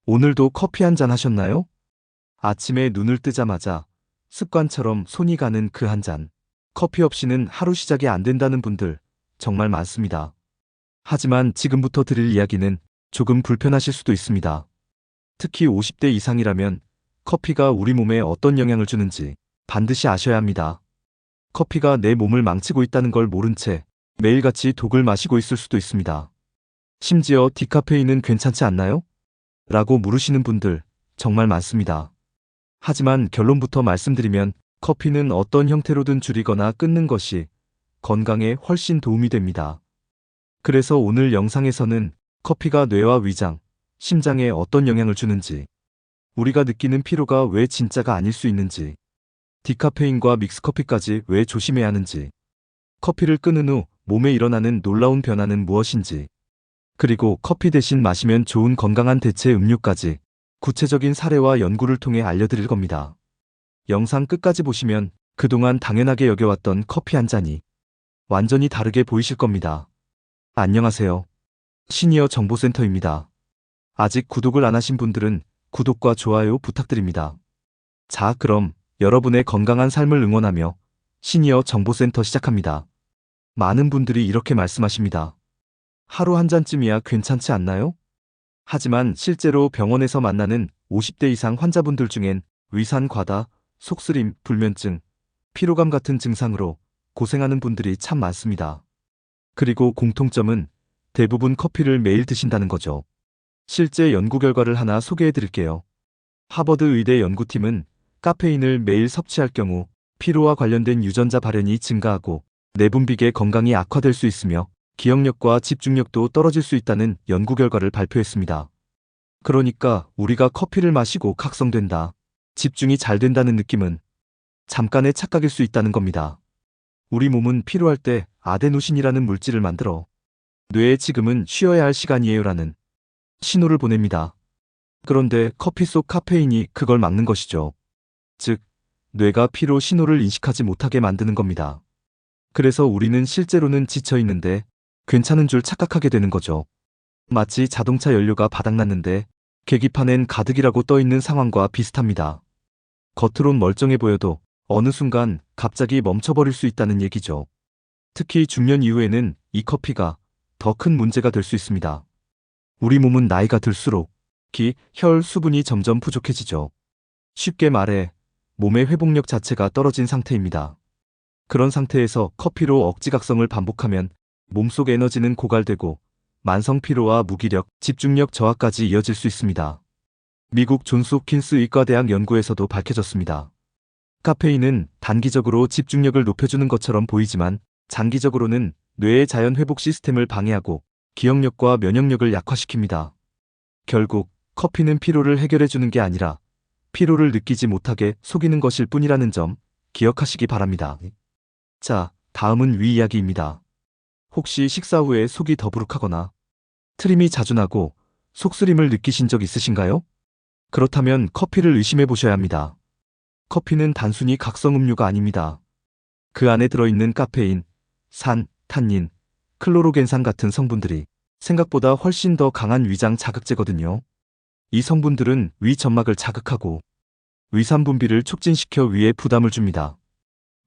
오늘도 커피 한 잔 하셨나요? 아침에 눈을 뜨자마자 습관처럼 손이 가는 그 한 잔. 커피 없이는 하루 시작이 안 된다는 분들 정말 많습니다. 하지만 지금부터 드릴 이야기는 조금 불편하실 수도 있습니다. 특히 50대 이상이라면 커피가 우리 몸에 어떤 영향을 주는지 반드시 아셔야 합니다. 커피가 내 몸을 망치고 있다는 걸 모른 채 매일같이 독을 마시고 있을 수도 있습니다. 심지어 디카페인은 괜찮지 않나요? 라고 물으시는 분들 정말 많습니다. 하지만 결론부터 말씀드리면 커피는 어떤 형태로든 줄이거나 끊는 것이 건강에 훨씬 도움이 됩니다. 그래서 오늘 영상에서는 커피가 뇌와 위장, 심장에 어떤 영향을 주는지, 우리가 느끼는 피로가 왜 진짜가 아닐 수 있는지, 디카페인과 믹스커피까지 왜 조심해야 하는지, 커피를 끊은 후 몸에 일어나는 놀라운 변화는 무엇인지, 그리고 커피 대신 마시면 좋은 건강한 대체 음료까지 구체적인 사례와 연구를 통해 알려드릴 겁니다. 영상 끝까지 보시면 그동안 당연하게 여겨왔던 커피 한 잔이 완전히 다르게 보이실 겁니다. 안녕하세요. 시니어 정보센터입니다. 아직 구독을 안 하신 분들은 구독과 좋아요 부탁드립니다. 자, 그럼 여러분의 건강한 삶을 응원하며 시니어 정보센터 시작합니다. 많은 분들이 이렇게 말씀하십니다. 하루 한 잔쯤이야 괜찮지 않나요? 하지만 실제로 병원에서 만나는 50대 이상 환자분들 중엔 위산 과다, 속쓰림, 불면증, 피로감 같은 증상으로 고생하는 분들이 참 많습니다. 그리고 공통점은 대부분 커피를 매일 드신다는 거죠. 실제 연구 결과를 하나 소개해 드릴게요. 하버드 의대 연구팀은 카페인을 매일 섭취할 경우 피로와 관련된 유전자 발현이 증가하고 내분비계 건강이 악화될 수 있으며 기억력과 집중력도 떨어질 수 있다는 연구 결과를 발표했습니다. 그러니까 우리가 커피를 마시고 각성된다, 집중이 잘 된다는 느낌은 잠깐의 착각일 수 있다는 겁니다. 우리 몸은 피로할 때 아데노신이라는 물질을 만들어 뇌에 지금은 쉬어야 할 시간이에요라는 신호를 보냅니다. 그런데 커피 속 카페인이 그걸 막는 것이죠. 즉, 뇌가 피로 신호를 인식하지 못하게 만드는 겁니다. 그래서 우리는 실제로는 지쳐 있는데 괜찮은 줄 착각하게 되는 거죠. 마치 자동차 연료가 바닥났는데 계기판엔 가득이라고 떠있는 상황과 비슷합니다. 겉으론 멀쩡해 보여도 어느 순간 갑자기 멈춰버릴 수 있다는 얘기죠. 특히 중년 이후에는 이 커피가 더 큰 문제가 될 수 있습니다. 우리 몸은 나이가 들수록 기, 혈, 수분이 점점 부족해지죠. 쉽게 말해 몸의 회복력 자체가 떨어진 상태입니다. 그런 상태에서 커피로 억지각성을 반복하면 몸속 에너지는 고갈되고 만성 피로와 무기력, 집중력 저하까지 이어질 수 있습니다. 미국 존스 홉킨스 의과대학 연구에서도 밝혀졌습니다. 카페인은 단기적으로 집중력을 높여주는 것처럼 보이지만 장기적으로는 뇌의 자연 회복 시스템을 방해하고 기억력과 면역력을 약화시킵니다. 결국 커피는 피로를 해결해주는 게 아니라 피로를 느끼지 못하게 속이는 것일 뿐이라는 점 기억하시기 바랍니다. 자, 다음은 위 이야기입니다. 혹시 식사 후에 속이 더부룩하거나 트림이 자주 나고 속쓰림을 느끼신 적 있으신가요? 그렇다면 커피를 의심해 보셔야 합니다. 커피는 단순히 각성 음료가 아닙니다. 그 안에 들어있는 카페인, 산, 탄닌, 클로로겐산 같은 성분들이 생각보다 훨씬 더 강한 위장 자극제거든요. 이 성분들은 위 점막을 자극하고 위산 분비를 촉진시켜 위에 부담을 줍니다.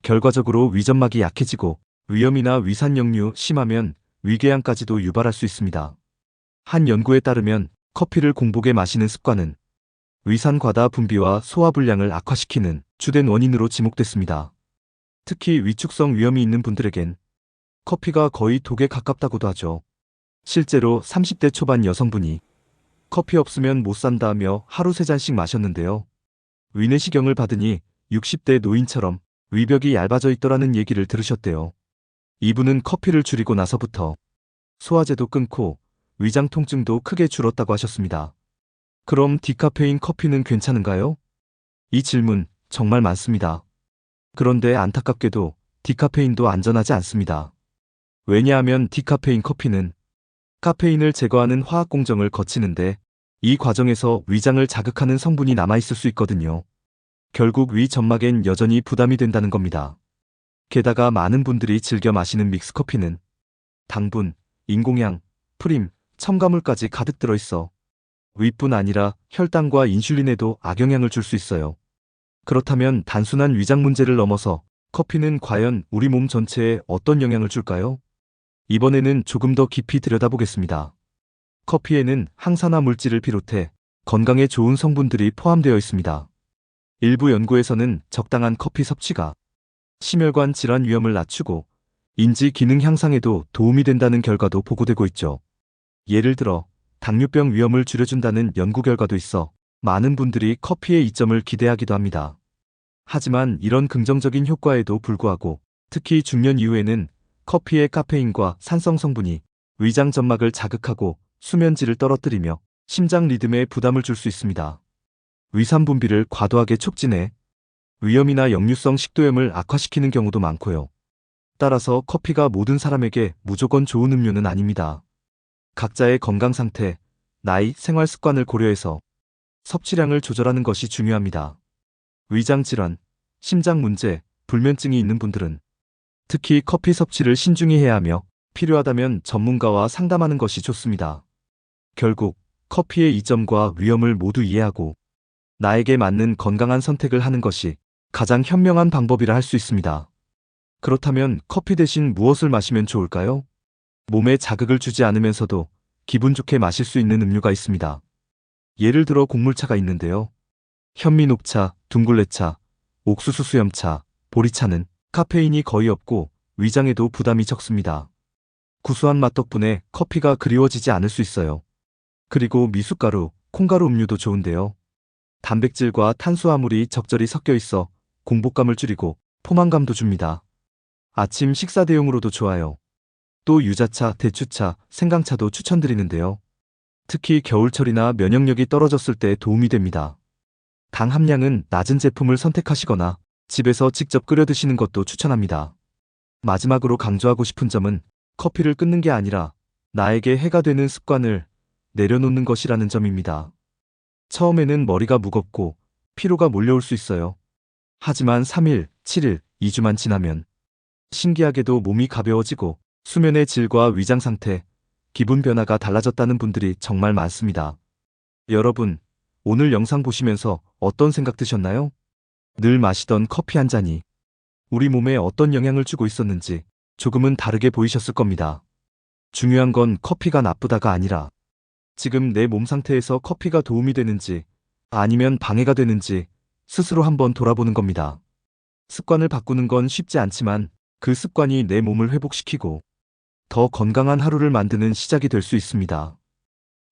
결과적으로 위점막이 약해지고 위염이나 위산 역류, 심하면 위궤양까지도 유발할 수 있습니다. 한 연구에 따르면 커피를 공복에 마시는 습관은 위산 과다 분비와 소화 불량을 악화시키는 주된 원인으로 지목됐습니다. 특히 위축성 위염이 있는 분들에겐 커피가 거의 독에 가깝다고도 하죠. 실제로 30대 초반 여성분이 커피 없으면 못 산다며 하루 3잔씩 마셨는데요. 위내시경을 받으니 60대 노인처럼 위벽이 얇아져 있더라는 얘기를 들으셨대요. 이분은 커피를 줄이고 나서부터 소화제도 끊고 위장 통증도 크게 줄었다고 하셨습니다. 그럼 디카페인 커피는 괜찮은가요? 이 질문 정말 많습니다. 그런데 안타깝게도 디카페인도 안전하지 않습니다. 왜냐하면 디카페인 커피는 카페인을 제거하는 화학 공정을 거치는데 이 과정에서 위장을 자극하는 성분이 남아있을 수 있거든요. 결국 위 점막엔 여전히 부담이 된다는 겁니다. 게다가 많은 분들이 즐겨 마시는 믹스커피는 당분, 인공향, 프림, 첨가물까지 가득 들어있어 위뿐 아니라 혈당과 인슐린에도 악영향을 줄 수 있어요. 그렇다면 단순한 위장 문제를 넘어서 커피는 과연 우리 몸 전체에 어떤 영향을 줄까요? 이번에는 조금 더 깊이 들여다보겠습니다. 커피에는 항산화 물질을 비롯해 건강에 좋은 성분들이 포함되어 있습니다. 일부 연구에서는 적당한 커피 섭취가 심혈관 질환 위험을 낮추고 인지 기능 향상에도 도움이 된다는 결과도 보고되고 있죠. 예를 들어 당뇨병 위험을 줄여준다는 연구 결과도 있어 많은 분들이 커피의 이점을 기대하기도 합니다. 하지만 이런 긍정적인 효과에도 불구하고 특히 중년 이후에는 커피의 카페인과 산성 성분이 위장 점막을 자극하고 수면질을 떨어뜨리며 심장 리듬에 부담을 줄 수 있습니다. 위산 분비를 과도하게 촉진해 위염이나 역류성 식도염을 악화시키는 경우도 많고요. 따라서 커피가 모든 사람에게 무조건 좋은 음료는 아닙니다. 각자의 건강 상태, 나이, 생활 습관을 고려해서 섭취량을 조절하는 것이 중요합니다. 위장 질환, 심장 문제, 불면증이 있는 분들은 특히 커피 섭취를 신중히 해야 하며 필요하다면 전문가와 상담하는 것이 좋습니다. 결국 커피의 이점과 위험을 모두 이해하고 나에게 맞는 건강한 선택을 하는 것이 가장 현명한 방법이라 할 수 있습니다. 그렇다면 커피 대신 무엇을 마시면 좋을까요? 몸에 자극을 주지 않으면서도 기분 좋게 마실 수 있는 음료가 있습니다. 예를 들어 곡물차가 있는데요. 현미 녹차, 둥글레차, 옥수수 수염차, 보리차는 카페인이 거의 없고 위장에도 부담이 적습니다. 구수한 맛 덕분에 커피가 그리워지지 않을 수 있어요. 그리고 미숫가루, 콩가루 음료도 좋은데요. 단백질과 탄수화물이 적절히 섞여 있어 공복감을 줄이고 포만감도 줍니다. 아침 식사 대용으로도 좋아요. 또 유자차, 대추차, 생강차도 추천드리는데요. 특히 겨울철이나 면역력이 떨어졌을 때 도움이 됩니다. 당 함량은 낮은 제품을 선택하시거나 집에서 직접 끓여 드시는 것도 추천합니다. 마지막으로 강조하고 싶은 점은 커피를 끊는 게 아니라 나에게 해가 되는 습관을 내려놓는 것이라는 점입니다. 처음에는 머리가 무겁고 피로가 몰려올 수 있어요. 하지만 3일, 7일, 2주만 지나면 신기하게도 몸이 가벼워지고 수면의 질과 위장 상태, 기분 변화가 달라졌다는 분들이 정말 많습니다. 여러분, 오늘 영상 보시면서 어떤 생각 드셨나요? 늘 마시던 커피 한 잔이 우리 몸에 어떤 영향을 주고 있었는지 조금은 다르게 보이셨을 겁니다. 중요한 건 커피가 나쁘다가 아니라 지금 내 몸 상태에서 커피가 도움이 되는지 아니면 방해가 되는지 스스로 한번 돌아보는 겁니다. 습관을 바꾸는 건 쉽지 않지만 그 습관이 내 몸을 회복시키고 더 건강한 하루를 만드는 시작이 될 수 있습니다.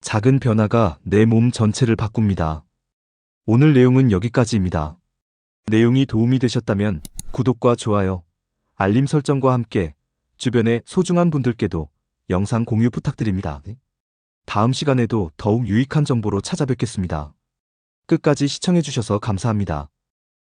작은 변화가 내 몸 전체를 바꿉니다. 오늘 내용은 여기까지입니다. 내용이 도움이 되셨다면 구독과 좋아요, 알림 설정과 함께 주변의 소중한 분들께도 영상 공유 부탁드립니다. 다음 시간에도 더욱 유익한 정보로 찾아뵙겠습니다. 끝까지 시청해주셔서 감사합니다.